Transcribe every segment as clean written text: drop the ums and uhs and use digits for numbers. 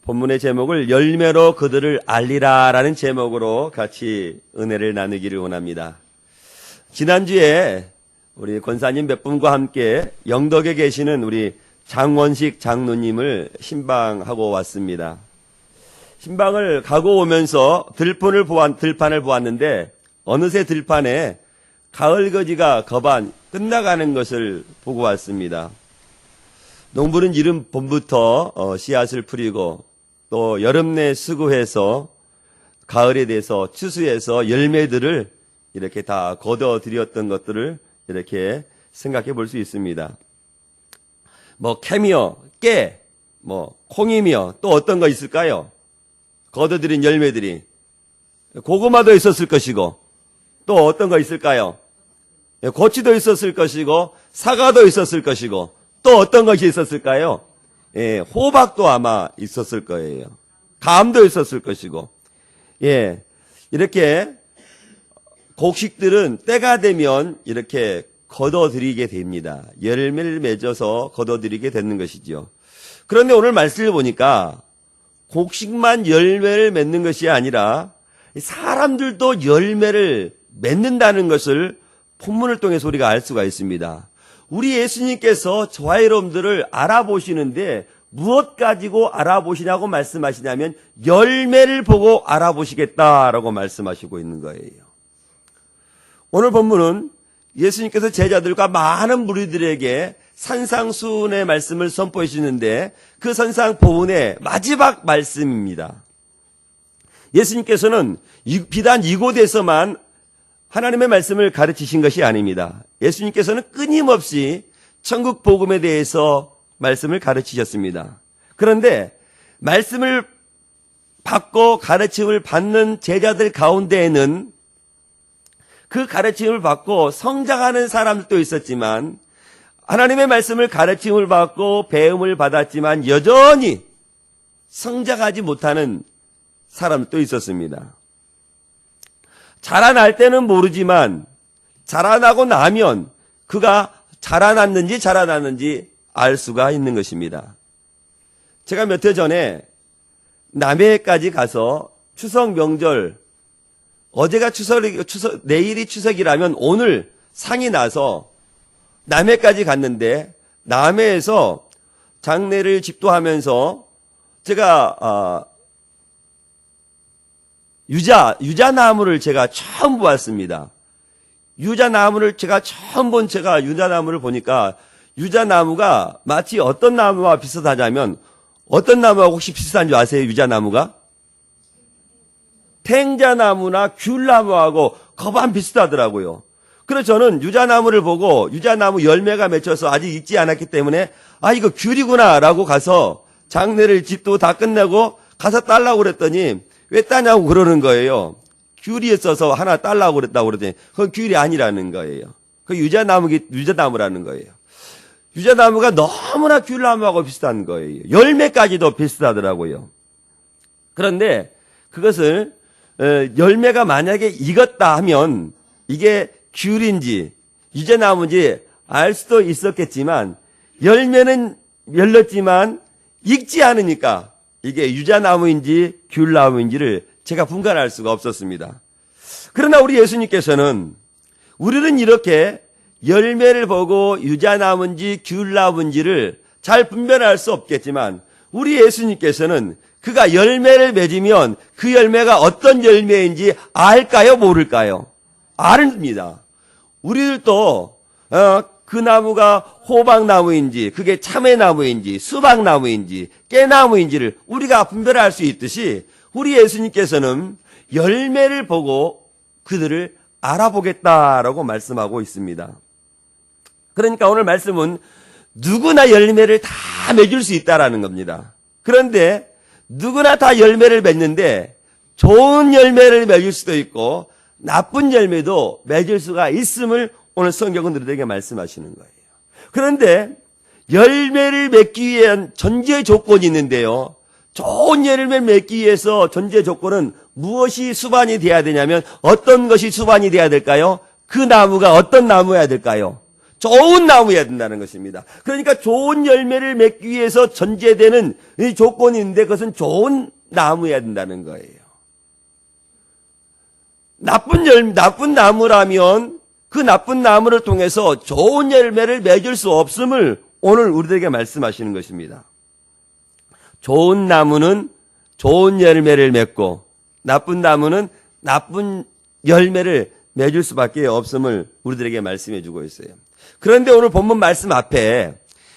본문의 제목을 열매로 그들을 알리라 라는 제목으로 같이 은혜를 나누기를 원합니다. 지난주에 우리 권사님 몇 분과 함께 영덕에 계시는 우리 장원식 장로님을 신방하고 왔습니다. 신방을 가고 오면서 들판을 보았는데 어느새 들판에 가을거지가 거반 끝나가는 것을 보고 왔습니다. 농부는 이른 봄부터 씨앗을 뿌리고 또 여름 내 수고해서 가을에 대해서 추수해서 열매들을 이렇게 다 거둬들였던 것들을 이렇게 생각해 볼 수 있습니다. 캐미어, 깨, 콩이며 또 어떤 거 있을까요? 거둬들인 열매들이 고구마도 있었을 것이고 또 어떤 거 있을까요? 고치도 있었을 것이고 사과도 있었을 것이고 또 어떤 것이 있었을까요? 호박도 아마 있었을 거예요. 감도 있었을 것이고, 이렇게 곡식들은 때가 되면 이렇게 거둬들이게 됩니다. 열매를 맺어서 거둬들이게 되는 것이죠. 그런데 오늘 말씀을 보니까 곡식만 열매를 맺는 것이 아니라 사람들도 열매를 맺는다는 것을 본문을 통해서 우리가 알 수가 있습니다. 우리 예수님께서 저와 여러분들을 알아보시는데 무엇 가지고 알아보시냐고 말씀하시냐면 열매를 보고 알아보시겠다라고 말씀하시고 있는 거예요. 오늘 본문은 예수님께서 제자들과 많은 무리들에게 산상수훈의 말씀을 선포해 주시는데 그 산상보훈의 마지막 말씀입니다. 예수님께서는 비단 이곳에서만 하나님의 말씀을 가르치신 것이 아닙니다. 예수님께서는 끊임없이 천국 복음에 대해서 말씀을 가르치셨습니다. 그런데 말씀을 받고 가르침을 받는 제자들 가운데에는 그 가르침을 받고 성장하는 사람들도 있었지만 하나님의 말씀을 가르침을 받고 배움을 받았지만 여전히 성장하지 못하는 사람도 있었습니다. 자라날 때는 모르지만 자라나고 나면 그가 자라났는지 알 수가 있는 것입니다. 제가 몇 해 전에 남해까지 가서 추석 명절, 어제가 내일이 추석이라면 오늘 상이 나서 남해까지 갔는데 남해에서 장례를 집도하면서 제가 유자나무를 제가 처음 보았습니다. 유자나무를 보니까 유자나무가 마치 어떤 나무와 비슷하냐면 어떤 나무하고 혹시 비슷한 줄 아세요? 유자나무가? 탱자나무나 귤나무하고 거반 비슷하더라고요. 그래서 저는 유자나무를 보고 유자나무 열매가 맺혀서 아직 익지 않았기 때문에 이거 귤이구나 라고 가서 장례를 집도 다 끝내고 가서 따려고 그랬더니 왜 따냐고 그러는 거예요. 귤이 있어서 하나 따려고 그랬다고 그러더니 그건 귤이 아니라는 거예요. 그 유자나무라는 거예요. 유자나무가 너무나 귤나무하고 비슷한 거예요. 열매까지도 비슷하더라고요. 그런데 그것을 열매가 만약에 익었다 하면 이게 귤인지 유자나무인지 알 수도 있었겠지만 열매는 열렸지만 익지 않으니까 이게 유자나무인지 귤나무인지를 제가 분간할 수가 없었습니다. 그러나 우리 예수님께서는 우리는 이렇게 열매를 보고 유자나무인지 귤나무인지를 잘 분별할 수 없겠지만 우리 예수님께서는 그가 열매를 맺으면 그 열매가 어떤 열매인지 알까요? 모를까요? 압니다. 우리들도 그 나무가 호박나무인지 그게 참외나무인지 수박나무인지 깨나무인지를 우리가 분별할 수 있듯이 우리 예수님께서는 열매를 보고 그들을 알아보겠다라고 말씀하고 있습니다. 그러니까 오늘 말씀은 누구나 열매를 다 맺을 수 있다라는 겁니다. 그런데 누구나 다 열매를 맺는데 좋은 열매를 맺을 수도 있고 나쁜 열매도 맺을 수가 있음을 오늘 성경은 우리에게 말씀하시는 거예요. 그런데 열매를 맺기 위한 전제 조건이 있는데요. 좋은 열매를 맺기 위해서 전제 조건은 무엇이 수반이 돼야 되냐면 어떤 것이 수반이 돼야 될까요? 그 나무가 어떤 나무여야 될까요? 좋은 나무여야 된다는 것입니다. 그러니까 좋은 열매를 맺기 위해서 전제되는 이 조건이 있는데 그것은 좋은 나무여야 된다는 거예요. 나쁜 나무라면 그 나쁜 나무를 통해서 좋은 열매를 맺을 수 없음을 오늘 우리들에게 말씀하시는 것입니다. 좋은 나무는 좋은 열매를 맺고 나쁜 나무는 나쁜 열매를 맺을 수밖에 없음을 우리들에게 말씀해 주고 있어요. 그런데 오늘 본문 말씀 앞에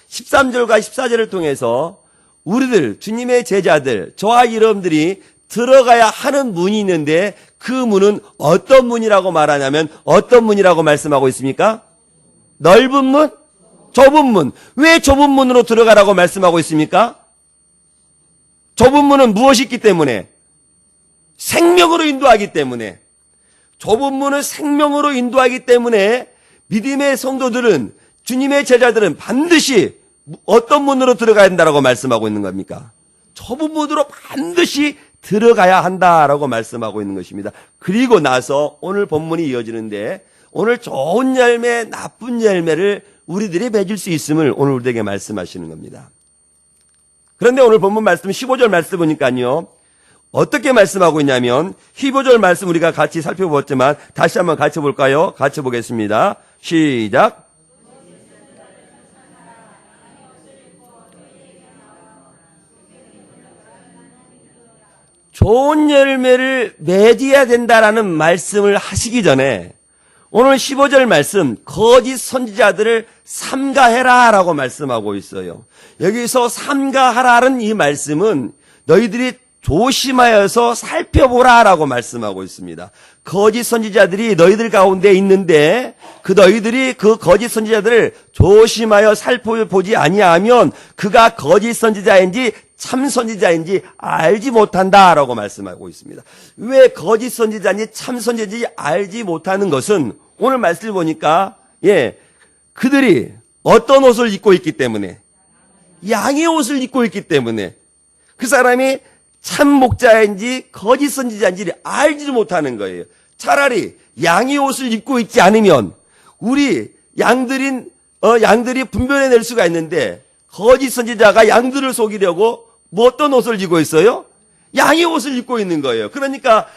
13절과 14절을 통해서 우리들, 주님의 제자들, 저와 여러분들이 들어가야 하는 문이 있는데 그 문은 어떤 문이라고 말하냐면 어떤 문이라고 말씀하고 있습니까? 넓은 문? 좁은 문. 왜 좁은 문으로 들어가라고 말씀하고 있습니까? 좁은 문은 무엇이 있기 때문에? 생명으로 인도하기 때문에. 좁은 문은 생명으로 인도하기 때문에 믿음의 성도들은, 주님의 제자들은 반드시 어떤 문으로 들어가야 된다고 말씀하고 있는 겁니까? 좁은 문으로 반드시 들어가야 한다라고 말씀하고 있는 것입니다. 그리고 나서 오늘 본문이 이어지는데 오늘 좋은 열매, 나쁜 열매를 우리들이 맺을 수 있음을 오늘 우리에게 말씀하시는 겁니다. 그런데 오늘 본문 말씀 15절 말씀 보니까요. 어떻게 말씀하고 있냐면 15절 말씀 우리가 같이 살펴보았지만 다시 한번 같이 볼까요? 같이 보겠습니다. 시작. 좋은 열매를 맺어야 된다라는 말씀을 하시기 전에 오늘 15절 말씀 거짓 선지자들을 삼가해라 라고 말씀하고 있어요. 여기서 삼가하라는 이 말씀은 너희들이 조심하여서 살펴보라 라고 말씀하고 있습니다. 거짓 선지자들이 너희들 가운데 있는데 너희들이 그 거짓 선지자들을 조심하여 살펴보지 아니하면 그가 거짓 선지자인지 참 선지자인지 알지 못한다라고 말씀하고 있습니다. 왜 거짓 선지자인지 참 선지자인지 알지 못하는 것은 오늘 말씀을 보니까 그들이 어떤 옷을 입고 있기 때문에 양의 옷을 입고 있기 때문에 그 사람이 참 목자인지 거짓 선지자인지를 알지도 못하는 거예요. 차라리 양의 옷을 입고 있지 않으면 우리 양들이 분별해낼 수가 있는데 거짓 선지자가 양들을 속이려고 어떤 옷을 입고 있어요? 양의 옷을 입고 있는 거예요. 그러니까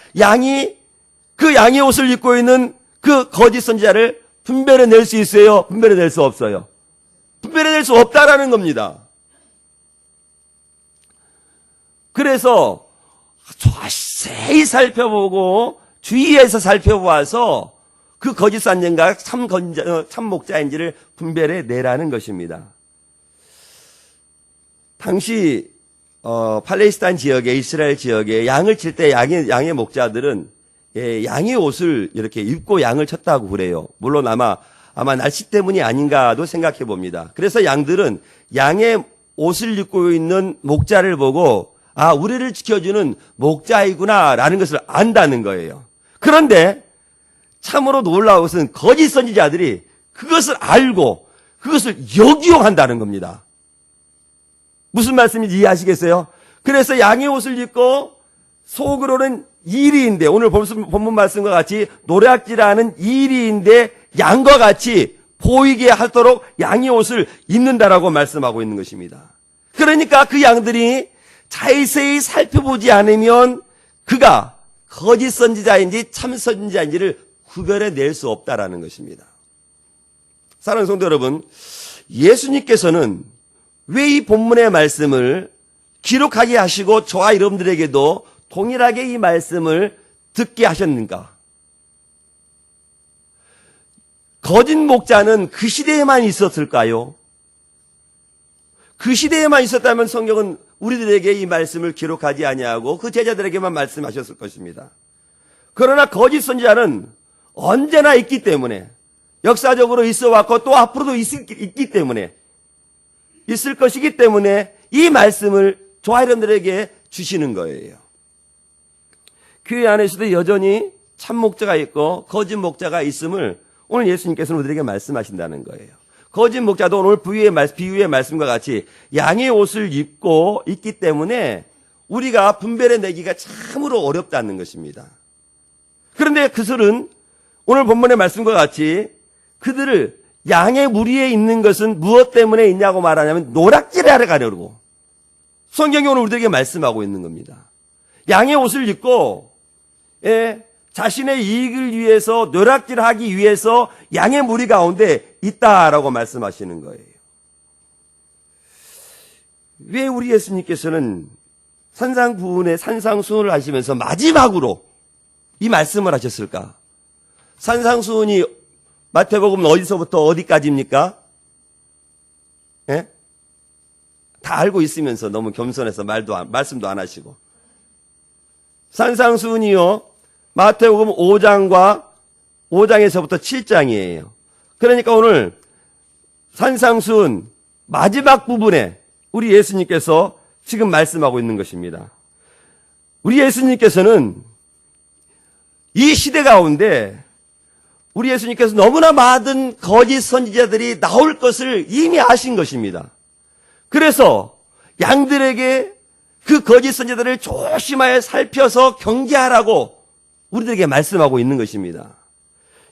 그 양의 옷을 입고 있는 그 거짓 선지자를 분별해낼 수 있어요? 분별해낼 수 없어요? 분별해낼 수 없다라는 겁니다. 그래서 자세히 살펴보고 주의해서 살펴보아서 그 거짓 선지자가 참 목자인지를 분별해내라는 것입니다. 당시 팔레스타인 지역에 이스라엘 지역에 양을 칠 때 양의 목자들은 양의 옷을 이렇게 입고 양을 쳤다고 그래요. 물론 아마 날씨 때문이 아닌가도 생각해 봅니다. 그래서 양들은 양의 옷을 입고 있는 목자를 보고 우리를 지켜주는 목자이구나라는 것을 안다는 거예요. 그런데 참으로 놀라운 것은 거짓 선지자들이 그것을 알고 그것을 역이용한다는 겁니다. 무슨 말씀인지 이해하시겠어요? 그래서 양의 옷을 입고 속으로는 이리인데 오늘 본문 말씀과 같이 노략질하는 이리인데 양과 같이 보이게 하도록 양의 옷을 입는다라고 말씀하고 있는 것입니다. 그러니까 그 양들이 자세히 살펴보지 않으면 그가 거짓 선지자인지 참 선지자인지를 구별해낼 수 없다라는 것입니다. 사랑하는 성도 여러분, 예수님께서는 왜 이 본문의 말씀을 기록하게 하시고 저와 여러분들에게도 동일하게 이 말씀을 듣게 하셨는가? 거짓 목자는 그 시대에만 있었을까요? 그 시대에만 있었다면 성경은 우리들에게 이 말씀을 기록하지 아니하고 그 제자들에게만 말씀하셨을 것입니다. 그러나 거짓 선지자는 언제나 있기 때문에 역사적으로 있어 왔고 또 앞으로도 있기 때문에 있을 것이기 때문에 이 말씀을 저와 여러분들에게 주시는 거예요. 교회 안에서도 여전히 참 목자가 있고 거짓 목자가 있음을 오늘 예수님께서는 우리에게 말씀하신다는 거예요. 거짓 목자도 오늘 비유의 말씀과 같이 양의 옷을 입고 있기 때문에 우리가 분별해내기가 참으로 어렵다는 것입니다. 그런데 그들은 오늘 본문의 말씀과 같이 그들을 양의 무리에 있는 것은 무엇 때문에 있냐고 말하냐면 노략질을 하러 가려고 성경이 오늘 우리들에게 말씀하고 있는 겁니다. 양의 옷을 입고 자신의 이익을 위해서 노략질하기 위해서 양의 무리 가운데 있다라고 말씀하시는 거예요. 왜 우리 예수님께서는 산상부훈의 산상수훈을 하시면서 마지막으로 이 말씀을 하셨을까? 산상수훈이 마태복음 어디서부터 어디까지입니까? 예? 다 알고 있으면서 너무 겸손해서 말씀도 안 하시고. 산상수훈이요, 마태복음 5장에서부터 7장이에요. 그러니까 오늘 산상수훈 마지막 부분에 우리 예수님께서 지금 말씀하고 있는 것입니다. 우리 예수님께서는 이 시대 가운데 우리 예수님께서 너무나 많은 거짓 선지자들이 나올 것을 이미 아신 것입니다. 그래서 양들에게 그 거짓 선지자들을 조심하여 살펴서 경계하라고 우리들에게 말씀하고 있는 것입니다.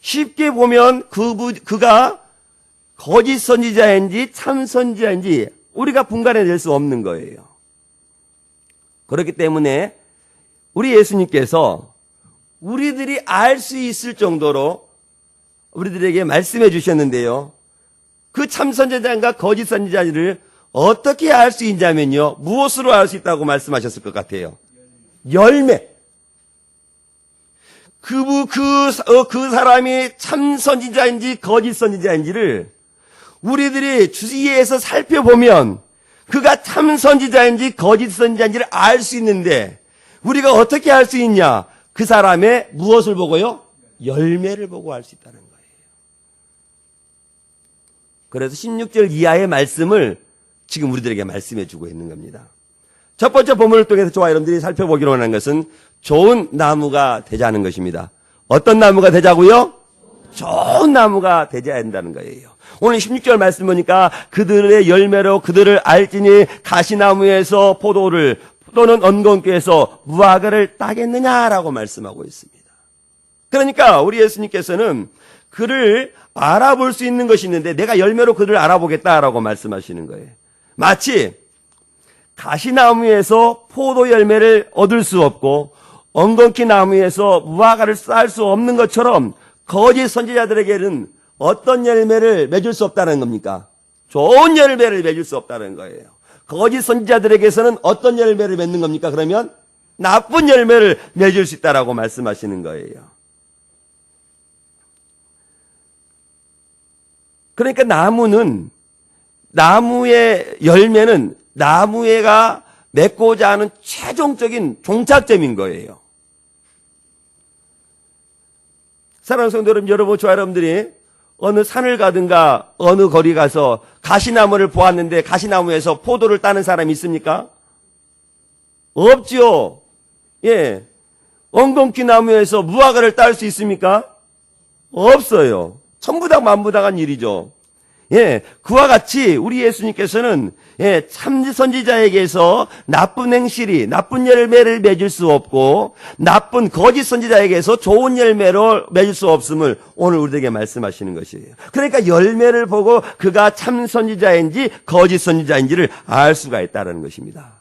쉽게 보면 그가 거짓 선지자인지 참 선지자인지 우리가 분간해낼 수 없는 거예요. 그렇기 때문에 우리 예수님께서 우리들이 알 수 있을 정도로 우리들에게 말씀해 주셨는데요. 그 참 선지자인가 거짓 선지자를 어떻게 알 수 있냐면요. 무엇으로 알 수 있다고 말씀하셨을 것 같아요? 열매. 그 사람이 참 선지자인지 거짓 선지자인지를 우리들이 주위에서 살펴보면 그가 참 선지자인지 거짓 선지자인지를 알 수 있는데 우리가 어떻게 알 수 있냐? 그 사람의 무엇을 보고요? 열매를 보고 알 수 있다는 거예요. 그래서 16절 이하의 말씀을 지금 우리들에게 말씀해 주고 있는 겁니다. 첫 번째 본문을 통해서 저와 여러분들이 살펴보기로 하는 것은 좋은 나무가 되자는 것입니다. 어떤 나무가 되자고요? 좋은 나무가 되자 한다는 거예요. 오늘 16절 말씀 보니까 그들의 열매로 그들을 알지니 가시나무에서 포도를 또는 언건교에서 무화과를 따겠느냐라고 말씀하고 있습니다. 그러니까 우리 예수님께서는 그를 알아볼 수 있는 것이 있는데 내가 열매로 그를 알아보겠다라고 말씀하시는 거예요. 마치 가시나무에서 포도 열매를 얻을 수 없고 엉겅퀴 나무에서 무화과를 쌓을 수 없는 것처럼 거짓 선지자들에게는 어떤 열매를 맺을 수 없다는 겁니까? 좋은 열매를 맺을 수 없다는 거예요. 거짓 선지자들에게서는 어떤 열매를 맺는 겁니까? 그러면 나쁜 열매를 맺을 수 있다라고 말씀하시는 거예요. 그러니까 나무의 열매는 나무가 맺고자 하는 최종적인 종착점인 거예요. 사랑하는 성도 여러분, 저와 여러분들이 어느 산을 가든가 어느 거리 가서 가시나무를 보았는데 가시나무에서 포도를 따는 사람이 있습니까? 없죠. 예. 엉겅퀴 나무에서 무화과를 딸 수 있습니까? 없어요. 천부당만부당한 일이죠. 예, 그와 같이 우리 예수님께서는 참 선지자에게서 나쁜 행실이 나쁜 열매를 맺을 수 없고 나쁜 거짓 선지자에게서 좋은 열매로 맺을 수 없음을 오늘 우리에게 말씀하시는 것이에요. 그러니까 열매를 보고 그가 참 선지자인지 거짓 선지자인지를 알 수가 있다는 것입니다.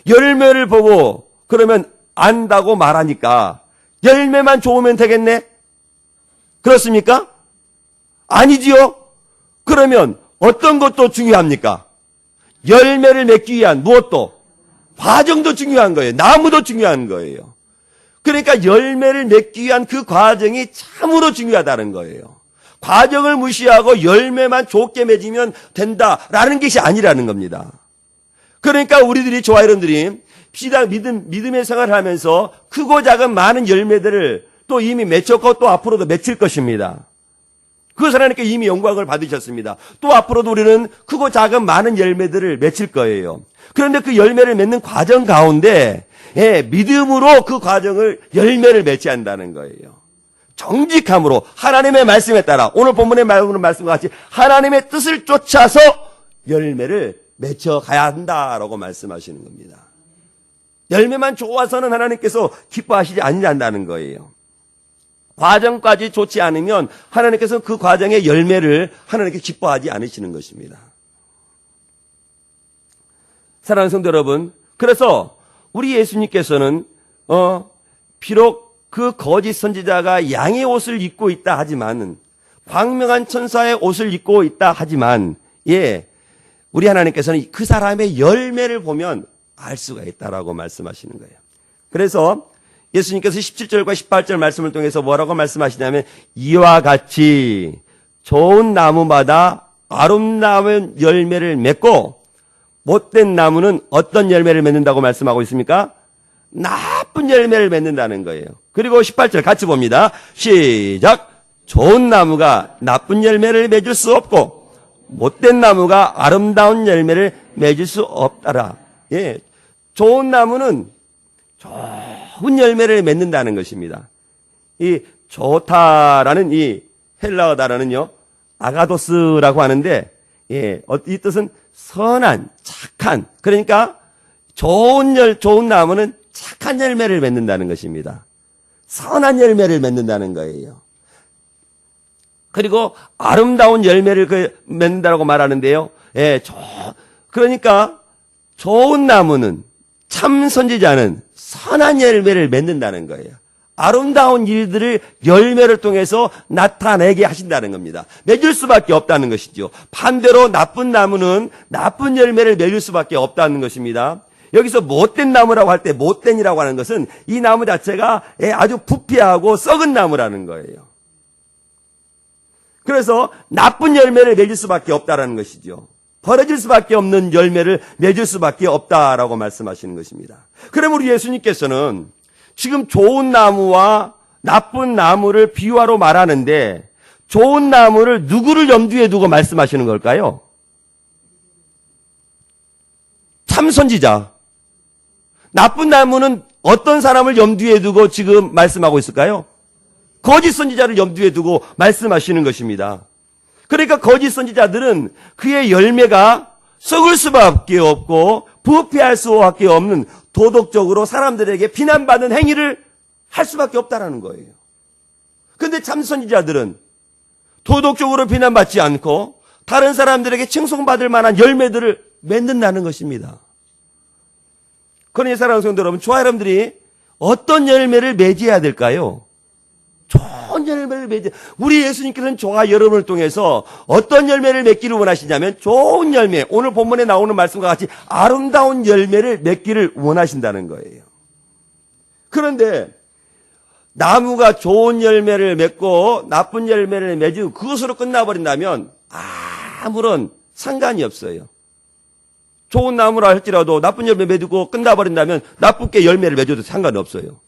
열매를 보고 그러면 안다고 말하니까 열매만 좋으면 되겠네? 그렇습니까? 아니지요? 그러면 어떤 것도 중요합니까? 열매를 맺기 위한 무엇도? 과정도 중요한 거예요. 나무도 중요한 거예요. 그러니까 열매를 맺기 위한 그 과정이 참으로 중요하다는 거예요. 과정을 무시하고 열매만 좋게 맺으면 된다라는 것이 아니라는 겁니다. 그러니까 우리들이 저와 여러분들이 믿음의 생활을 하면서 크고 작은 많은 열매들을 또 이미 맺혔고 또 앞으로도 맺힐 것입니다. 그것을 하나님께 이미 영광을 받으셨습니다. 또 앞으로도 우리는 크고 작은 많은 열매들을 맺힐 거예요. 그런데 그 열매를 맺는 과정 가운데 믿음으로 그 과정을 열매를 맺지 한다는 거예요. 정직함으로 하나님의 말씀에 따라 오늘 본문의 말씀과 같이 하나님의 뜻을 쫓아서 열매를 맺혀가야 한다라고 말씀하시는 겁니다. 열매만 좋아서는 하나님께서 기뻐하시지 않는다는 거예요. 과정까지 좋지 않으면 하나님께서는 그 과정의 열매를 하나님께 기뻐하지 않으시는 것입니다. 사랑하는 성도 여러분, 그래서 우리 예수님께서는 비록 그 거짓 선지자가 양의 옷을 입고 있다 하지만, 광명한 천사의 옷을 입고 있다 하지만, 우리 하나님께서는 그 사람의 열매를 보면 알 수가 있다라고 말씀하시는 거예요. 그래서 예수님께서 17절과 18절 말씀을 통해서 뭐라고 말씀하시냐면, 이와 같이 좋은 나무마다 아름다운 열매를 맺고 못된 나무는 어떤 열매를 맺는다고 말씀하고 있습니까? 나쁜 열매를 맺는다는 거예요. 그리고 18절 같이 봅니다. 시작. 좋은 나무가 나쁜 열매를 맺을 수 없고 못된 나무가 아름다운 열매를 맺을 수 없다라. 좋은 나무는 좋은 열매를 맺는다는 것입니다. 이 좋다라는 이 헬라어 단어는요, 아가도스라고 하는데, 이 뜻은 선한, 착한. 그러니까 좋은 나무는 착한 열매를 맺는다는 것입니다. 선한 열매를 맺는다는 거예요. 그리고 아름다운 열매를 맺는다고 말하는데요. 그러니까 좋은 나무는, 참 선지자는 선한 열매를 맺는다는 거예요. 아름다운 일들을 열매를 통해서 나타내게 하신다는 겁니다. 맺을 수밖에 없다는 것이죠. 반대로 나쁜 나무는 나쁜 열매를 맺을 수밖에 없다는 것입니다. 여기서 못된 나무라고 할 때 못된이라고 하는 것은 이 나무 자체가 아주 부패하고 썩은 나무라는 거예요. 그래서 나쁜 열매를 맺을 수밖에 없다라는 것이죠. 벌어질 수밖에 없는 열매를 맺을 수밖에 없다라고 말씀하시는 것입니다. 그럼 우리 예수님께서는 지금 좋은 나무와 나쁜 나무를 비유하로 말하는데, 좋은 나무를 누구를 염두에 두고 말씀하시는 걸까요? 참 선지자. 나쁜 나무는 어떤 사람을 염두에 두고 지금 말씀하고 있을까요? 거짓 선지자를 염두에 두고 말씀하시는 것입니다. 그러니까 거짓 선지자들은 그의 열매가 썩을 수밖에 없고 부패할 수밖에 없는, 도덕적으로 사람들에게 비난받는 행위를 할 수밖에 없다라는 거예요. 그런데 참 선지자들은 도덕적으로 비난받지 않고 다른 사람들에게 칭송받을 만한 열매들을 맺는다는 것입니다. 그러니 사랑하는 성도 여러분, 저와 여러분들이 어떤 열매를 맺어야 될까요? 좋은 열매를 맺어. 우리 예수님께서는 저와 여러분을 통해서 어떤 열매를 맺기를 원하시냐면, 좋은 열매, 오늘 본문에 나오는 말씀과 같이 아름다운 열매를 맺기를 원하신다는 거예요. 그런데 나무가 좋은 열매를 맺고 나쁜 열매를 맺고 그것으로 끝나버린다면 아무런 상관이 없어요. 좋은 나무라 할지라도 나쁜 열매 맺고 끝나버린다면 나쁘게 열매를 맺어도 상관없어요.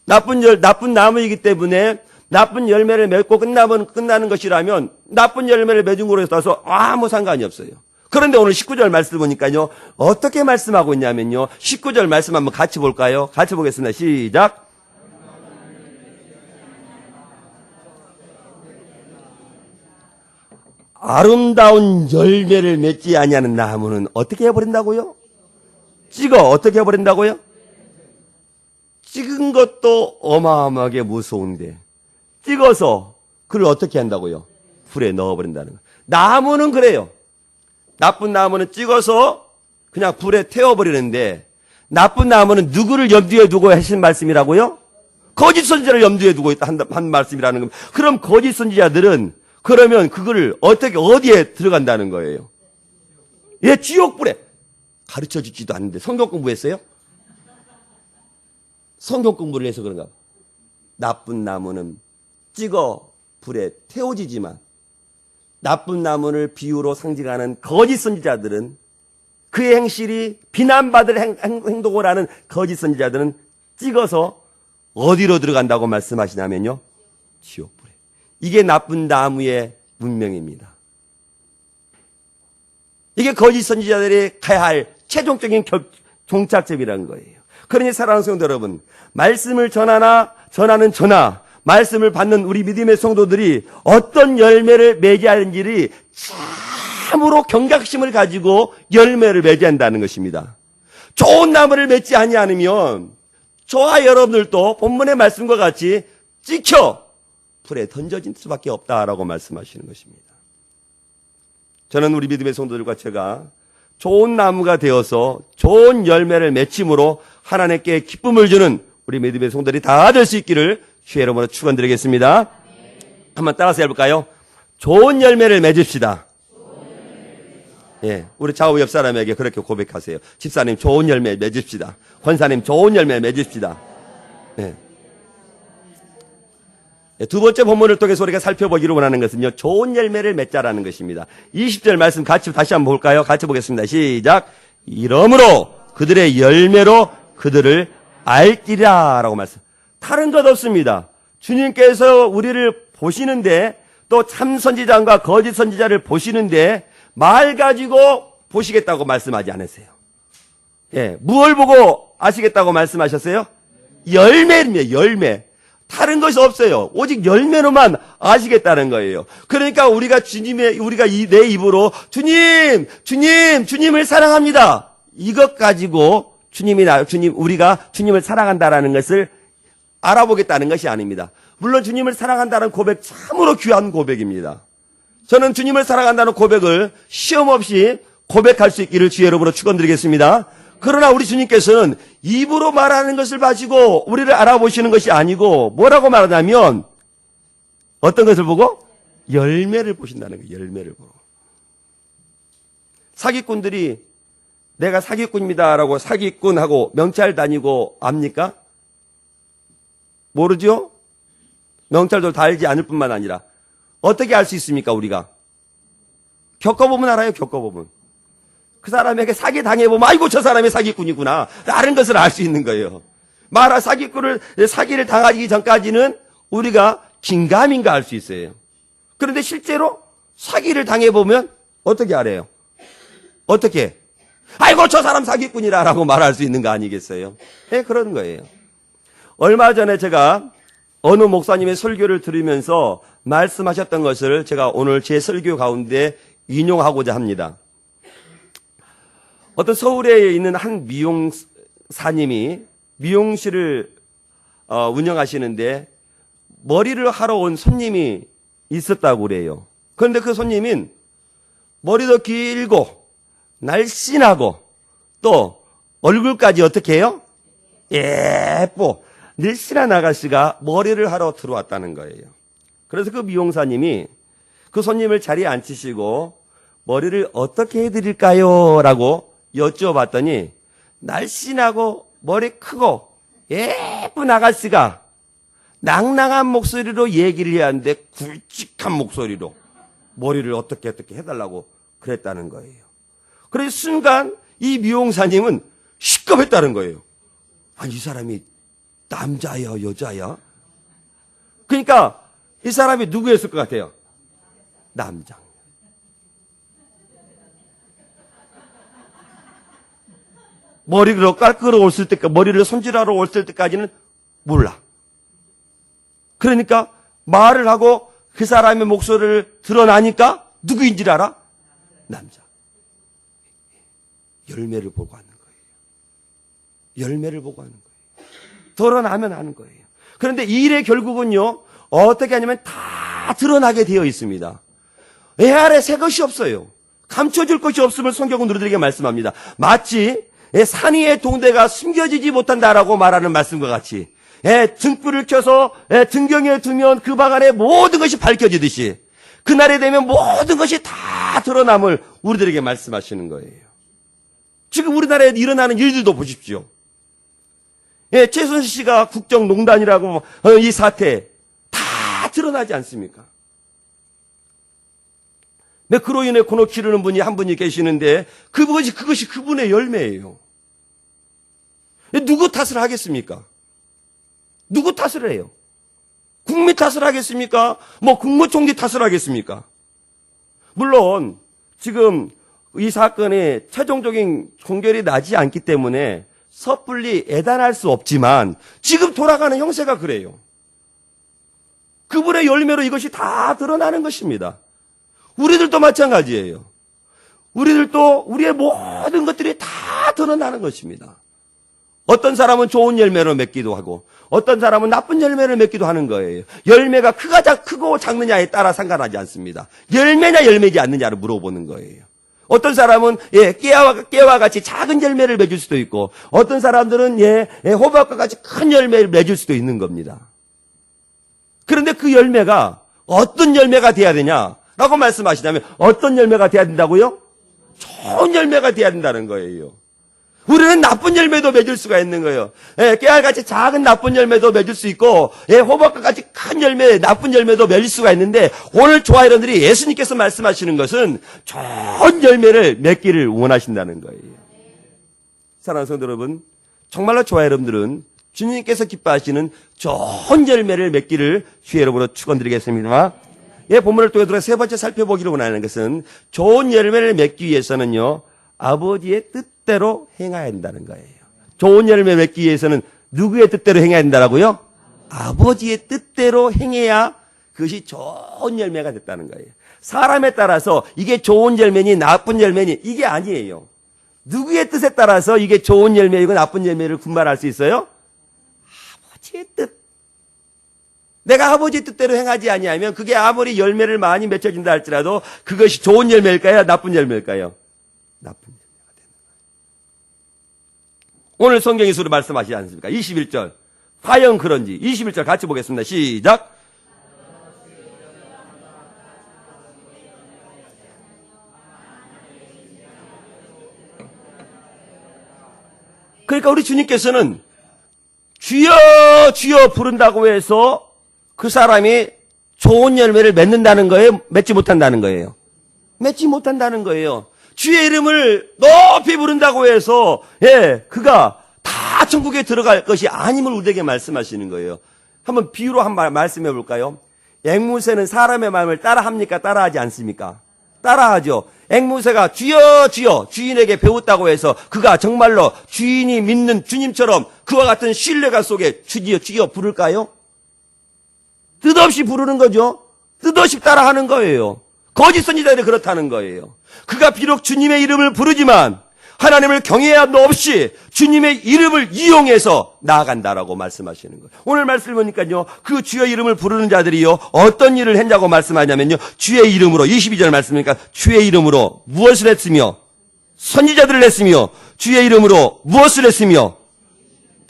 나쁜 나무이기 때문에 나쁜 열매를 맺고 끝나는 것이라면 나쁜 열매를 맺은 거로 따라서 아무 상관이 없어요. 그런데 오늘 19절 말씀 보니까요, 어떻게 말씀하고 있냐면요, 19절 말씀 한번 같이 볼까요? 같이 보겠습니다. 시작. 아름다운 열매를 맺지 아니하는 나무는 어떻게 해버린다고요? 어떻게 해버린다고요? 찍은 것도 어마어마하게 무서운데 찍어서 그걸 어떻게 한다고요? 불에 넣어버린다는 거예요. 나무는 그래요. 나쁜 나무는 찍어서 그냥 불에 태워버리는데, 나쁜 나무는 누구를 염두에 두고 하신 말씀이라고요? 거짓 선지자를 염두에 두고 한 말씀이라는 겁니다. 그럼 거짓 선지자들은 그러면 그거를 어디에 들어간다는 거예요? 지옥불에. 가르쳐 주지도 않는데 성경 공부했어요? 성경 공부를 해서 그런가 봐. 나쁜 나무는 찍어 불에 태워지지만, 나쁜 나무를 비유로 상징하는 거짓 선지자들은, 그의 행실이 비난받을 행동을 하는 거짓 선지자들은 찍어서 어디로 들어간다고 말씀하시냐면요, 지옥불에. 이게 나쁜 나무의 문명입니다. 이게 거짓 선지자들이 가야 할 최종적인 종착점이라는 거예요. 그러니 사랑하는 성도 여러분, 말씀을 전하는 저나 말씀을 받는 우리 믿음의 성도들이 어떤 열매를 맺어야 하는지를 참으로 경각심을 가지고 열매를 맺어야 한다는 것입니다. 좋은 나무를 맺지 아니하면 저와 여러분들도 본문의 말씀과 같이 찍혀 불에 던져질 수밖에 없다라고 말씀하시는 것입니다. 저는 우리 믿음의 성도들과 제가 좋은 나무가 되어서 좋은 열매를 맺힘으로 하나님께 기쁨을 주는 우리 믿음의 성도들이 다 될 수 있기를 주의 이름으로 축원드리겠습니다. 한번 따라서 해볼까요? 좋은 열매를 맺읍시다. 예, 우리 좌우 옆 사람에게 그렇게 고백하세요. 집사님 좋은 열매 맺읍시다. 권사님 좋은 열매 맺읍시다. 예. 두 번째 본문을 통해서 우리가 살펴보기로 원하는 것은요, 좋은 열매를 맺자라는 것입니다. 20절 말씀 같이 다시 한번 볼까요? 같이 보겠습니다. 시작. 이러므로 그들의 열매로 그들을 알지라 라고 말씀. 다른 것 없습니다. 주님께서 우리를 보시는데 또 참 선지자와 거짓 선지자를 보시는데 말 가지고 보시겠다고 말씀하지 않으세요. 예, 무엇을 보고 아시겠다고 말씀하셨어요? 열매입니다. 열매. 다른 것이 없어요. 오직 열매로만 아시겠다는 거예요. 그러니까 우리가 내 입으로 주님을 사랑합니다. 이것 가지고 우리가 주님을 사랑한다라는 것을 알아보겠다는 것이 아닙니다. 물론 주님을 사랑한다는 고백 참으로 귀한 고백입니다. 저는 주님을 사랑한다는 고백을 시험 없이 고백할 수 있기를 주의 이름으로 축원드리겠습니다. 그러나 우리 주님께서는 입으로 말하는 것을 가지고 우리를 알아보시는 것이 아니고 뭐라고 말하냐면 어떤 것을 보고? 열매를 보신다는 거예요. 열매를 보고. 사기꾼들이 내가 사기꾼입니다라고 사기꾼하고 명찰 다니고 압니까? 모르죠? 명찰도 다 알지 않을 뿐만 아니라 어떻게 알 수 있습니까? 우리가 겪어보면 알아요. 겪어보면 그 사람에게 사기 당해보면 아이고 저 사람이 사기꾼이구나 다른 것을 알 수 있는 거예요. 사기를 당하기 전까지는 우리가 긴가민가 알 수 있어요. 그런데 실제로 사기를 당해보면 어떻게 알아요? 어떻게? 아이고 저 사람 사기꾼이라고 말할 수 있는 거 아니겠어요? 네, 그런 거예요. 얼마 전에 제가 어느 목사님의 설교를 들으면서 말씀하셨던 것을 제가 오늘 제 설교 가운데 인용하고자 합니다. 어떤 서울에 있는 한 미용사님이 미용실을 운영하시는데 머리를 하러 온 손님이 있었다고 그래요. 그런데 그 손님은 머리도 길고 날씬하고 또 얼굴까지 어떻게 해요? 예뻐. 늘씬한 아가씨가 머리를 하러 들어왔다는 거예요. 그래서 그 미용사님이 그 손님을 자리에 앉히시고 머리를 어떻게 해드릴까요? 라고 여쭤봤더니 날씬하고 머리 크고 예쁜 아가씨가 낭낭한 목소리로 얘기를 해야 하는데 굵직한 목소리로 머리를 어떻게 해달라고 그랬다는 거예요. 그래서 순간 이 미용사님은 시겁했다는 거예요. 아니 이 사람이 남자야 여자야? 그러니까 이 사람이 누구였을 것 같아요? 남자. 머리를 깎으러 올을 때까지 머리를 손질하러 올을 때까지는 몰라. 그러니까 말을 하고 그 사람의 목소리를 드러나니까 누구인지를 알아? 남자. 열매를 보고 하는 거예요. 열매를 보고 하는 거예요. 드러나면 하는 거예요. 그런데 이 일의 결국은요, 어떻게 하냐면 다 드러나게 되어 있습니다. 애 아래 새 것이 없어요. 감춰줄 것이 없음을 성경은 우리들에게 말씀합니다. 마치 산 위의 동대가 숨겨지지 못한다라고 말하는 말씀과 같이 등불을 켜서 등경에 두면 그 방 안에 모든 것이 밝혀지듯이 그날이 되면 모든 것이 다 드러남을 우리들에게 말씀하시는 거예요. 지금 우리나라에 일어나는 일들도 보십시오. 최순실 씨가 국정농단이라고 이 사태 다 드러나지 않습니까? 그로 인해 곤혹 치르는 분이 한 분이 계시는데 그것이 그분의 열매예요. 누구 탓을 하겠습니까? 누구 탓을 해요? 국민 탓을 하겠습니까? 국무총리 탓을 하겠습니까? 물론 지금 이 사건이 최종적인 종결이 나지 않기 때문에 섣불리 애단할 수 없지만 지금 돌아가는 형세가 그래요. 그분의 열매로 이것이 다 드러나는 것입니다. 우리들도 마찬가지예요. 우리들도 우리의 모든 것들이 다 드러나는 것입니다. 어떤 사람은 좋은 열매로 맺기도 하고 어떤 사람은 나쁜 열매를 맺기도 하는 거예요. 열매가 크고 작느냐에 따라 상관하지 않습니다. 열매냐 열매지 않느냐를 물어보는 거예요. 어떤 사람은 깨와 같이 작은 열매를 맺을 수도 있고 어떤 사람들은 호박과 같이 큰 열매를 맺을 수도 있는 겁니다. 그런데 그 열매가 어떤 열매가 돼야 되냐라고 말씀하시냐면 어떤 열매가 돼야 된다고요? 좋은 열매가 돼야 된다는 거예요. 우리는 나쁜 열매도 맺을 수가 있는 거예요. 깨알같이 작은 나쁜 열매도 맺을 수 있고 호박과 같이 큰 열매, 나쁜 열매도 맺을 수가 있는데 오늘 조아이런들이 예수님께서 말씀하시는 것은 좋은 열매를 맺기를 원하신다는 거예요. 사랑하는 성도 여러분, 정말로 조아이런들은 주님께서 기뻐하시는 좋은 열매를 맺기를 주의 이름으로 축원드리겠습니다. 본문을 통해서 세 번째 살펴보기를 원하는 것은 좋은 열매를 맺기 위해서는요, 아버지의 뜻대로 행해야 한다는 거예요. 좋은 열매 맺기 위해서는 누구의 뜻대로 행해야 된다고요? 아버지의 뜻대로 행해야 그것이 좋은 열매가 됐다는 거예요. 사람에 따라서 이게 좋은 열매니 나쁜 열매니 이게 아니에요. 누구의 뜻에 따라서 이게 좋은 열매이고 나쁜 열매를 분별할 수 있어요? 아버지의 뜻. 내가 아버지의 뜻대로 행하지 아니하면 그게 아무리 열매를 많이 맺혀진다 할지라도 그것이 좋은 열매일까요? 나쁜 열매일까요? 나쁜 열매가 되는 거예요. 오늘 성경에서 말씀하시지 않습니까? 21절. 과연 그런지. 21절 같이 보겠습니다. 시작. 그러니까 우리 주님께서는 주여 주여 부른다고 해서 그 사람이 좋은 열매를 맺는다는 거예요? 맺지 못한다는 거예요? 맺지 못한다는 거예요. 주의 이름을 높이 부른다고 해서 그가 다 천국에 들어갈 것이 아님을 우리에게 말씀하시는 거예요. 한번 비유로 한번 말씀해 볼까요? 앵무새는 사람의 마음을 따라합니까? 따라하지 않습니까? 따라하죠. 앵무새가 주여 주여 주인에게 배웠다고 해서 그가 정말로 주인이 믿는 주님처럼 그와 같은 신뢰감 속에 주여 주여 부를까요? 뜻없이 부르는 거죠. 뜻없이 따라하는 거예요. 거짓 선지자들이 그렇다는 거예요. 그가 비록 주님의 이름을 부르지만 하나님을 경외함도 없이 주님의 이름을 이용해서 나아간다라고 말씀하시는 거예요. 오늘 말씀을 보니까요, 그 주의 이름을 부르는 자들이요, 어떤 일을 했냐고 말씀하냐면요, 주의 이름으로, 22절 말씀이니까 주의 이름으로 무엇을 했으며, 선지자들을 했으며, 주의 이름으로 무엇을 했으며,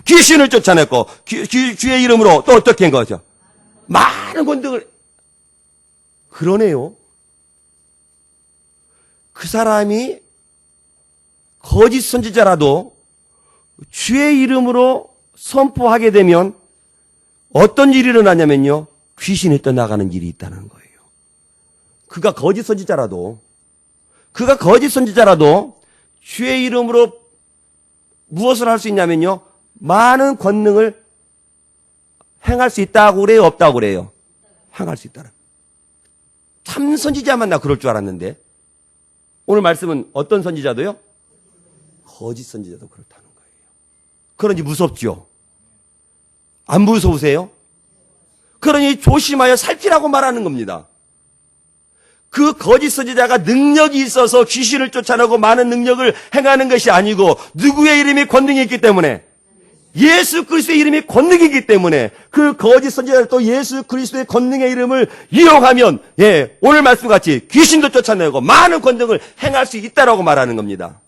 귀신을 쫓아냈고, 주의 이름으로 또 어떻게 한 거죠? 많은 권능을, 그러네요. 그 사람이 거짓 선지자라도 주의 이름으로 선포하게 되면 어떤 일이 일어나냐면요. 귀신이 떠나가는 일이 있다는 거예요. 그가 거짓 선지자라도 주의 이름으로 무엇을 할 수 있냐면요. 많은 권능을 행할 수 있다고 그래요? 없다고 그래요? 행할 수 있다는. 참 선지자만 나 그럴 줄 알았는데 오늘 말씀은 어떤 선지자도요? 거짓 선지자도 그렇다는 거예요. 그러니 무섭죠? 안 무서우세요? 그러니 조심하여 살피라고 말하는 겁니다. 그 거짓 선지자가 능력이 있어서 귀신을 쫓아내고 많은 능력을 행하는 것이 아니고 누구의 이름이 권능이 있기 때문에 예수 그리스도의 이름이 권능이기 때문에 그 거짓 선지자를 또 예수 그리스도의 권능의 이름을 이용하면 오늘 말씀같이 귀신도 쫓아내고 많은 권능을 행할 수 있다라고 말하는 겁니다.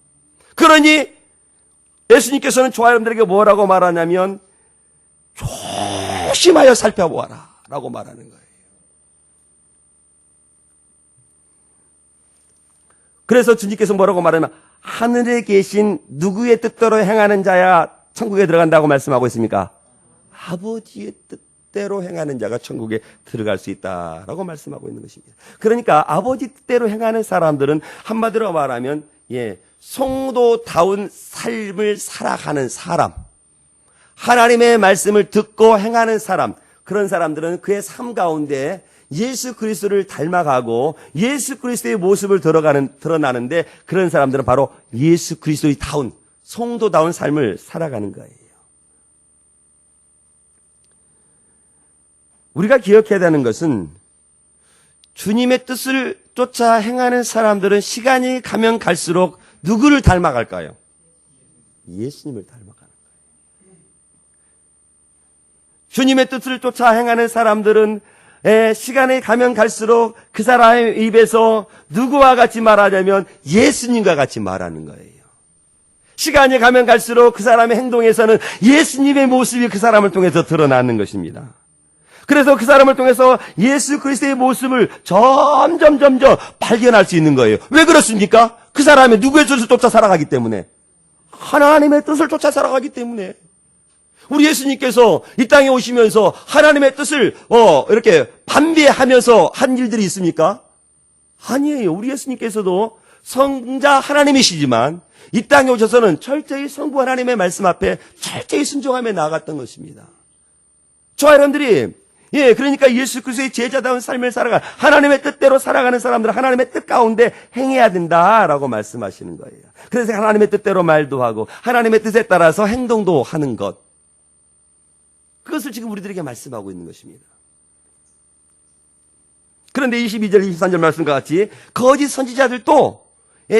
그러니 예수님께서는 조아람들에게 뭐라고 말하냐면 조심하여 살펴보아라 라고 말하는 거예요. 그래서 주님께서 뭐라고 말하냐면 하늘에 계신 누구의 뜻대로 행하는 자야 천국에 들어간다고 말씀하고 있습니까? 아버지의 뜻대로 행하는 자가 천국에 들어갈 수 있다라고 말씀하고 있는 것입니다. 그러니까 아버지 뜻대로 행하는 사람들은 한마디로 말하면 성도다운 삶을 살아가는 사람, 하나님의 말씀을 듣고 행하는 사람, 그런 사람들은 그의 삶 가운데 예수 그리스도를 닮아가고 예수 그리스도의 모습을 드러나는데 그런 사람들은 바로 예수 그리스도의 성도다운 삶을 살아가는 거예요. 우리가 기억해야 되는 것은 주님의 뜻을 쫓아 행하는 사람들은 시간이 가면 갈수록 누구를 닮아갈까요? 예수님을 닮아가는 거예요. 주님의 뜻을 쫓아 행하는 사람들은 시간이 가면 갈수록 그 사람의 입에서 누구와 같이 말하냐면 예수님과 같이 말하는 거예요. 시간이 가면 갈수록 그 사람의 행동에서는 예수님의 모습이 그 사람을 통해서 드러나는 것입니다. 그래서 그 사람을 통해서 예수 그리스도의 모습을 점점 발견할 수 있는 거예요. 왜 그렇습니까? 그 사람이 누구의 뜻을 쫓아 살아가기 때문에, 하나님의 뜻을 쫓아 살아가기 때문에. 우리 예수님께서 이 땅에 오시면서 하나님의 뜻을 이렇게 반비하면서 한 일들이 있습니까? 아니에요. 우리 예수님께서도 성자 하나님이시지만 이 땅에 오셔서는 철저히 성부 하나님의 말씀 앞에 철저히 순종하며 나아갔던 것입니다. 저와 여러분들이 그러니까 예수 그리스도의 제자다운 삶을 살아가 하나님의 뜻대로 살아가는 사람들은 하나님의 뜻 가운데 행해야 된다라고 말씀하시는 거예요. 그래서 하나님의 뜻대로 말도 하고 하나님의 뜻에 따라서 행동도 하는 것, 그것을 지금 우리들에게 말씀하고 있는 것입니다. 그런데 22절 23절 말씀과 같이 거짓 선지자들도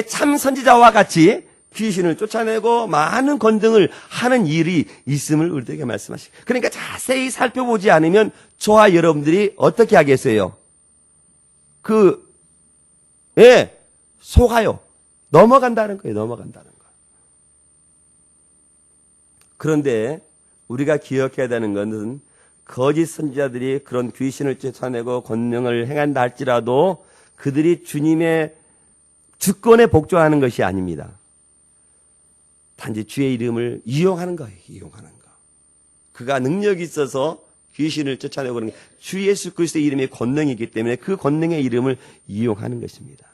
참 선지자와 같이 귀신을 쫓아내고 많은 권능을 하는 일이 있음을 우리들에게 말씀하시고, 그러니까 자세히 살펴보지 않으면 저와 여러분들이 어떻게 하겠어요? 속아요. 넘어간다는 거예요. 넘어간다는 거. 그런데 우리가 기억해야 되는 것은 거짓 선지자들이 그런 귀신을 쫓아내고 권능을 행한다 할지라도 그들이 주님의 주권에 복종하는 것이 아닙니다. 단지 주의 이름을 이용하는 거예요. 이용하는 거. 그가 능력이 있어서 귀신을 쫓아내고 그러는 게 주 예수 그리스도의 이름의 권능이기 때문에 그 권능의 이름을 이용하는 것입니다.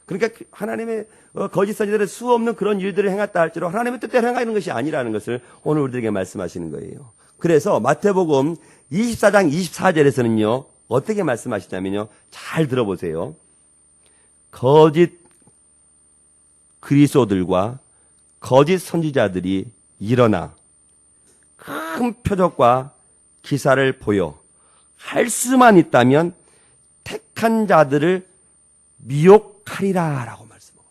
그러니까 하나님의 거짓 선지자들의 수 없는 그런 일들을 행했다 할지라도 하나님의 뜻대로 행하는 것이 아니라는 것을 오늘 우리들에게 말씀하시는 거예요. 그래서 마태복음 24장 24절에서는요 어떻게 말씀하시냐면요, 잘 들어보세요. 거짓 그리스도들과 거짓 선지자들이 일어나 큰 표적과 기사를 보여 할 수만 있다면 택한 자들을 미혹하리라 라고 말씀하고,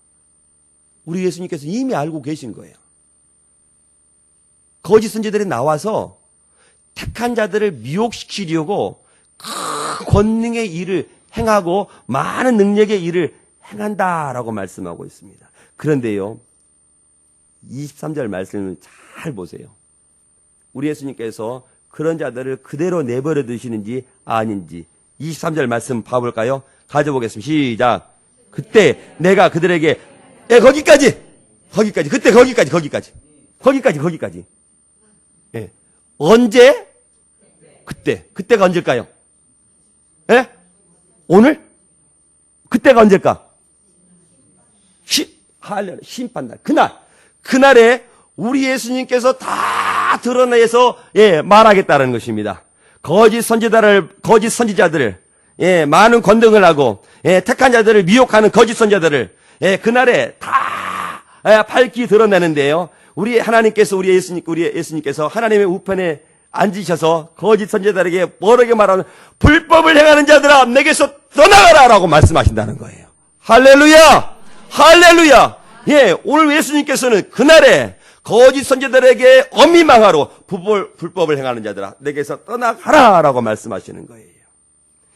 우리 예수님께서 이미 알고 계신 거예요. 거짓 선지자들이 나와서 택한 자들을 미혹시키려고 큰 권능의 일을 행하고 많은 능력의 일을 행한다라고 말씀하고 있습니다. 그런데요 23절 말씀을 잘 보세요. 우리 예수님께서 그런 자들을 그대로 내버려 두시는지 아닌지 23절 말씀 봐볼까요? 가져보겠습니다. 시작. 그때 내가 그들에게 거기까지 그때 거기까지 언제? 그때가 언제일까요? 오늘? 그때가 언제일까? 심판날. 그날에 우리 예수님께서 다 드러내서 말하겠다는 것입니다. 거짓 선지자들을 많은 권능을 하고 택한 자들을 미혹하는 거짓 선지자들을 그날에 다 밝히 드러내는데요. 우리 하나님께서 우리 예수님께서 하나님의 우편에 앉으셔서 거짓 선지자들에게 뭐라고 말하는, 불법을 행하는 자들아 내게서 떠나가라라고 말씀하신다는 거예요. 할렐루야! 할렐루야! 오늘 예수님께서는 그날에 거짓 선지자들에게 엄히 망하로 불법을 행하는 자들아 내게서 떠나가라라고 말씀하시는 거예요.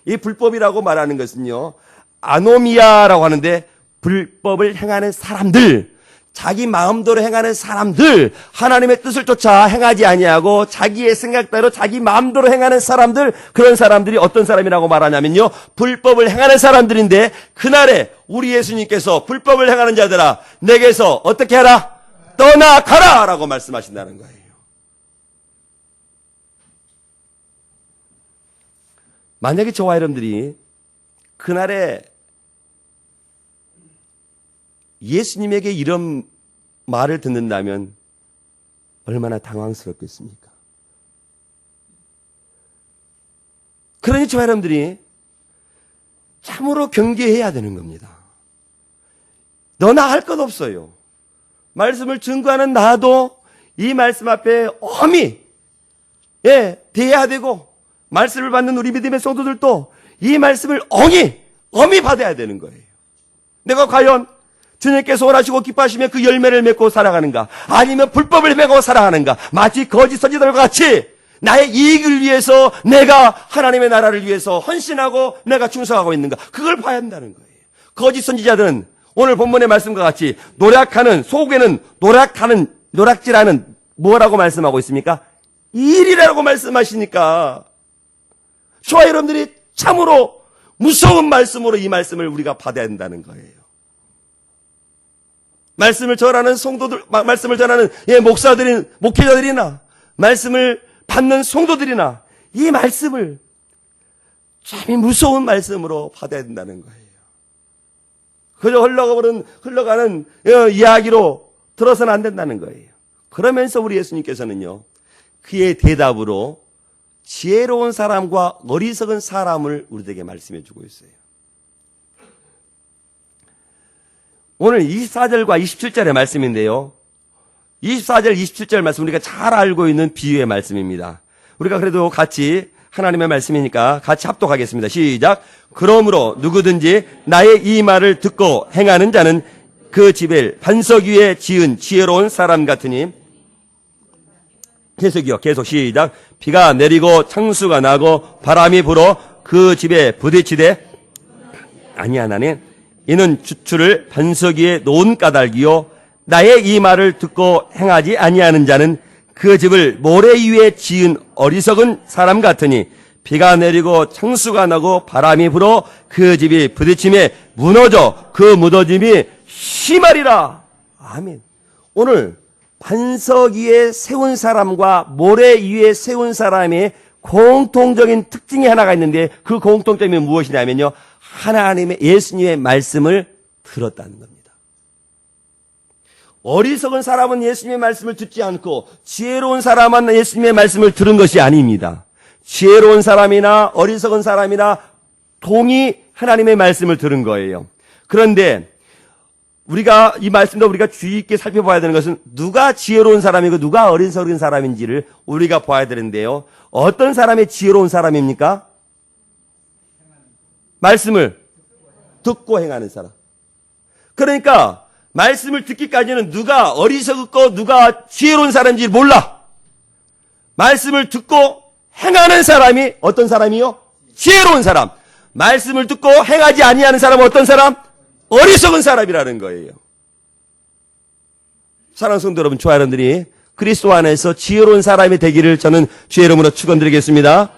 이 불법이라고 말하는 것은요, 아노미아라고 하는데 불법을 행하는 사람들, 자기 마음대로 행하는 사람들, 하나님의 뜻을 쫓아 행하지 아니하고 자기의 생각대로 자기 마음대로 행하는 사람들, 그런 사람들이 어떤 사람이라고 말하냐면요, 불법을 행하는 사람들인데 그날에 우리 예수님께서 불법을 행하는 자들아 내게서 어떻게 하라? 떠나가라 라고 말씀하신다는 거예요. 만약에 저와 여러분들이 그날에 예수님에게 이런 말을 듣는다면 얼마나 당황스럽겠습니까? 그러니 저와 여러분들이 참으로 경계해야 되는 겁니다. 너나 할 것 없어요. 말씀을 증거하는 나도 이 말씀 앞에 엄히 대해야 되고, 말씀을 받는 우리 믿음의 성도들도 이 말씀을 엄히 받아야 되는 거예요. 내가 과연 주님께서 원하시고 기뻐하시며 그 열매를 맺고 살아가는가, 아니면 불법을 맺고 살아가는가, 마치 거짓 선지자들과 같이 나의 이익을 위해서 내가 하나님의 나라를 위해서 헌신하고 내가 충성하고 있는가? 그걸 봐야 한다는 거예요. 거짓 선지자들은 오늘 본문의 말씀과 같이 속에는 노략질하는 뭐라고 말씀하고 있습니까? 일이라고 말씀하시니까 저와 여러분들이 참으로 무서운 말씀으로 이 말씀을 우리가 받아야 한다는 거예요. 말씀을 전하는 성도들, 말씀을 전하는 목회자들이나 말씀을 받는 성도들이나 이 말씀을 참 무서운 말씀으로 받아야 된다는 거예요. 그저 흘러가는 이야기로 들어서는 안 된다는 거예요. 그러면서 우리 예수님께서는요, 그의 대답으로 지혜로운 사람과 어리석은 사람을 우리에게 말씀해 주고 있어요. 오늘 24절과 27절의 말씀인데요. 24절, 27절 말씀 우리가 잘 알고 있는 비유의 말씀입니다. 우리가 그래도 같이 하나님의 말씀이니까 같이 합독하겠습니다. 시작. 그러므로 누구든지 나의 이 말을 듣고 행하는 자는 그 집을 반석 위에 지은 지혜로운 사람 같으니 계속 시작. 비가 내리고 창수가 나고 바람이 불어 그 집에 부딪히되 아니하나니 이는 주추를 반석 위에 놓은 까닭이요 나의 이 말을 듣고 행하지 아니하는 자는 그 집을 모래 위에 지은 어리석은 사람 같으니 비가 내리고 창수가 나고 바람이 불어 그 집이 부딪힘에 무너져 그 무너짐이 심하리라. 아멘. 오늘 반석 위에 세운 사람과 모래 위에 세운 사람의 공통적인 특징이 하나가 있는데 그 공통점이 무엇이냐면요, 하나님의 예수님의 말씀을 들었다는 겁니다. 어리석은 사람은 예수님의 말씀을 듣지 않고 지혜로운 사람은 예수님의 말씀을 들은 것이 아닙니다. 지혜로운 사람이나 어리석은 사람이나 동이 하나님의 말씀을 들은 거예요. 그런데 우리가 이 말씀도 우리가 주의 있게 살펴봐야 되는 것은 누가 지혜로운 사람이고 누가 어리석은 사람인지를 우리가 봐야 되는데요. 어떤 사람이 지혜로운 사람입니까? 말씀을 듣고 행하는 사람. 그러니까 말씀을 듣기까지는 누가 어리석고 누가 지혜로운 사람인지 몰라. 말씀을 듣고 행하는 사람이 어떤 사람이요? 지혜로운 사람. 말씀을 듣고 행하지 아니하는 사람은 어떤 사람? 어리석은 사람이라는 거예요. 사랑하는 성도 여러분, 저와 여러분들이 그리스도 안에서 지혜로운 사람이 되기를 저는 주의 이름으로 축원드리겠습니다.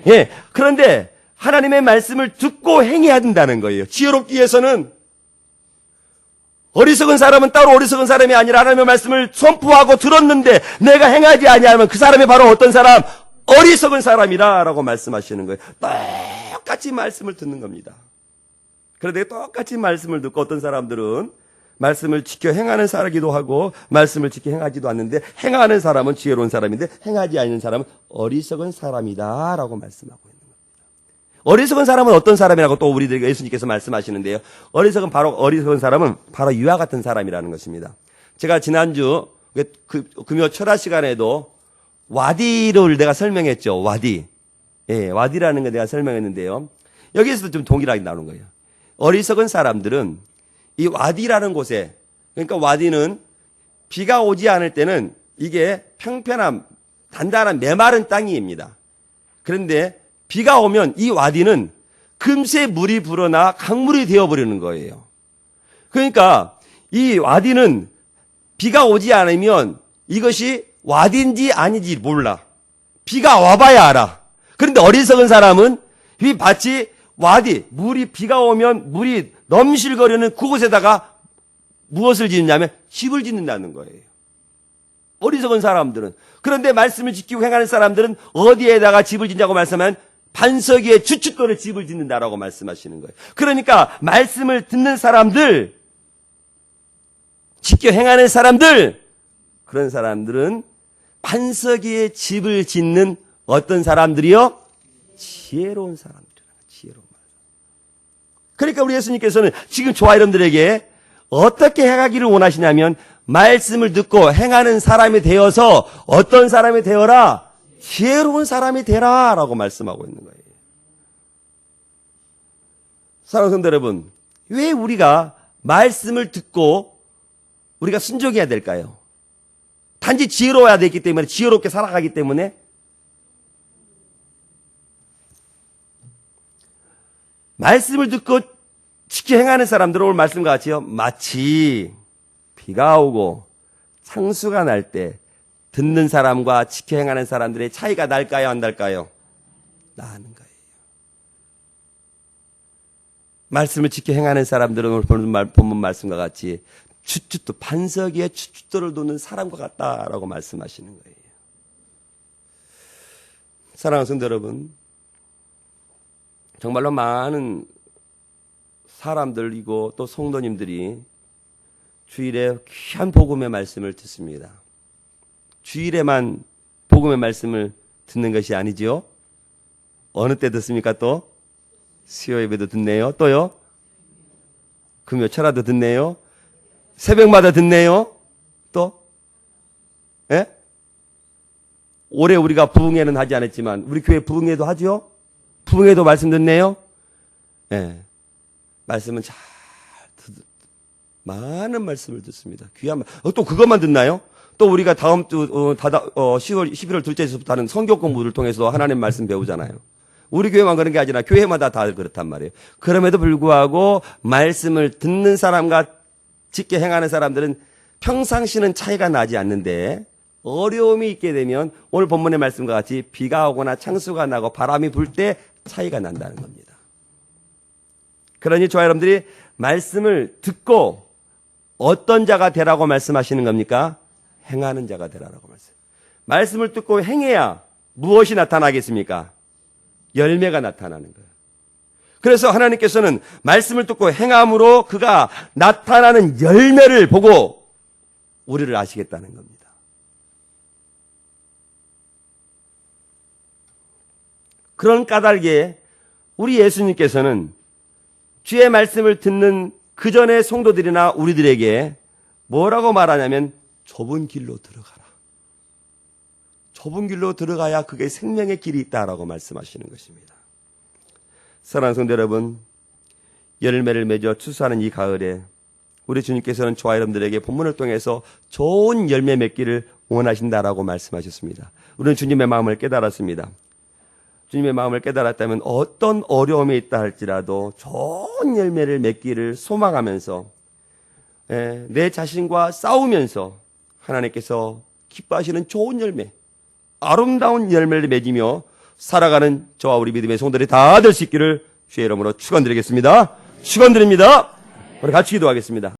예. 그런데 하나님의 말씀을 듣고 행해야 된다는 거예요. 지혜롭기 위해서는 어리석은 사람은 따로 어리석은 사람이 아니라 하나님의 말씀을 선포하고 들었는데 내가 행하지 아니하면 그 사람이 바로 어떤 사람? 어리석은 사람이라고 말씀하시는 거예요. 똑같이 말씀을 듣는 겁니다. 그런데 똑같이 말씀을 듣고 어떤 사람들은 말씀을 지켜 행하는 사람이기도 하고 말씀을 지켜 행하지도 않는데 행하는 사람은 지혜로운 사람인데 행하지 않는 사람은 어리석은 사람이다라고 말씀하고 있는 겁니다. 어리석은 사람은 어떤 사람이라고 또 우리들에게 예수님께서 말씀하시는데요. 어리석은 사람은 바로 이와 같은 사람이라는 것입니다. 제가 지난주 금요 철학 시간에도 와디를 내가 설명했죠. 와디. 예, 와디라는 거 내가 설명했는데요. 여기에서도 좀 동일하게 나오는 거예요. 어리석은 사람들은 이 와디라는 곳에, 그러니까 와디는 비가 오지 않을 때는 이게 평평한 단단한 메마른 땅입니다. 그런데 비가 오면 이 와디는 금세 물이 불어나 강물이 되어버리는 거예요. 그러니까 이 와디는 비가 오지 않으면 이것이 와디인지 아닌지 몰라. 비가 와봐야 알아. 그런데 어리석은 사람은 이 마치 와디, 비가 오면 물이 넘실거리는 그곳에다가 무엇을 짓느냐면 집을 짓는다는 거예요. 어리석은 사람들은. 그런데 말씀을 지키고 행하는 사람들은 어디에다가 집을 짓냐고 말씀하면 반석 위에 주춧돌에 집을 짓는다라고 말씀하시는 거예요. 그러니까 말씀을 듣는 사람들, 지켜 행하는 사람들, 그런 사람들은 반석 위에 집을 짓는 어떤 사람들이요? 지혜로운 사람들. 그러니까 우리 예수님께서는 지금 저와 여러분들에게 어떻게 행하기를 원하시냐면 말씀을 듣고 행하는 사람이 되어서 어떤 사람이 되어라? 지혜로운 사람이 되라 라고 말씀하고 있는 거예요. 사랑하는 성도 여러분, 왜 우리가 말씀을 듣고 우리가 순종해야 될까요? 단지 지혜로워야 되기 때문에, 지혜롭게 살아가기 때문에? 말씀을 듣고 지켜 행하는 사람들은 오늘 말씀과 같이요. 마치 비가 오고 창수가 날 때 듣는 사람과 지켜 행하는 사람들의 차이가 날까요? 안 날까요? 나는 거예요. 말씀을 지켜 행하는 사람들은 오늘 본문 말씀과 같이 추추도 반석 위에 추추도를 놓는 사람과 같다라고 말씀하시는 거예요. 사랑하는 성도 여러분, 정말로 많은 사람들이고 또 성도님들이 주일에 귀한 복음의 말씀을 듣습니다. 주일에만 복음의 말씀을 듣는 것이 아니지요. 어느 때 듣습니까? 또 수요 예배도 듣네요. 또요 금요 철야도 듣네요. 새벽마다 듣네요. 또 예? 올해 우리가 부흥회는 하지 않았지만 우리 교회 부흥회도 하죠. 부흥회도 말씀 듣네요. 예. 말씀은 잘 많은 말씀을 듣습니다. 귀한 또 그것만 듣나요? 또 우리가 다음 주 10월 11월 둘째 주부터 하는 성경 공부를 통해서 하나님 말씀 배우잖아요. 우리 교회만 그런 게 아니라 교회마다 다 그렇단 말이에요. 그럼에도 불구하고 말씀을 듣는 사람과 지켜 행하는 사람들은 평상시는 차이가 나지 않는데 어려움이 있게 되면 오늘 본문의 말씀과 같이 비가 오거나 창수가 나고 바람이 불 때 차이가 난다는 겁니다. 그러니 저와 여러분들이 말씀을 듣고 어떤 자가 되라고 말씀하시는 겁니까? 행하는 자가 되라고 말씀. 말씀을 듣고 행해야 무엇이 나타나겠습니까? 열매가 나타나는 거예요. 그래서 하나님께서는 말씀을 듣고 행함으로 그가 나타나는 열매를 보고 우리를 아시겠다는 겁니다. 그런 까닭에 우리 예수님께서는 주의 말씀을 듣는 그 전의 성도들이나 우리들에게 뭐라고 말하냐면 좁은 길로 들어가라. 좁은 길로 들어가야 그게 생명의 길이 있다라고 말씀하시는 것입니다. 사랑하는 성도 여러분, 열매를 맺어 추수하는 이 가을에 우리 주님께서는 저와 여러분들에게 본문을 통해서 좋은 열매 맺기를 원하신다라고 말씀하셨습니다. 우리는 주님의 마음을 깨달았습니다. 주님의 마음을 깨달았다면 어떤 어려움이 있다 할지라도 좋은 열매를 맺기를 소망하면서 내 자신과 싸우면서 하나님께서 기뻐하시는 좋은 열매, 아름다운 열매를 맺으며 살아가는 저와 우리 믿음의 성도들이 다 될 수 있기를 주의 이름으로 축원드리겠습니다. 축원드립니다. 우리 같이 기도하겠습니다.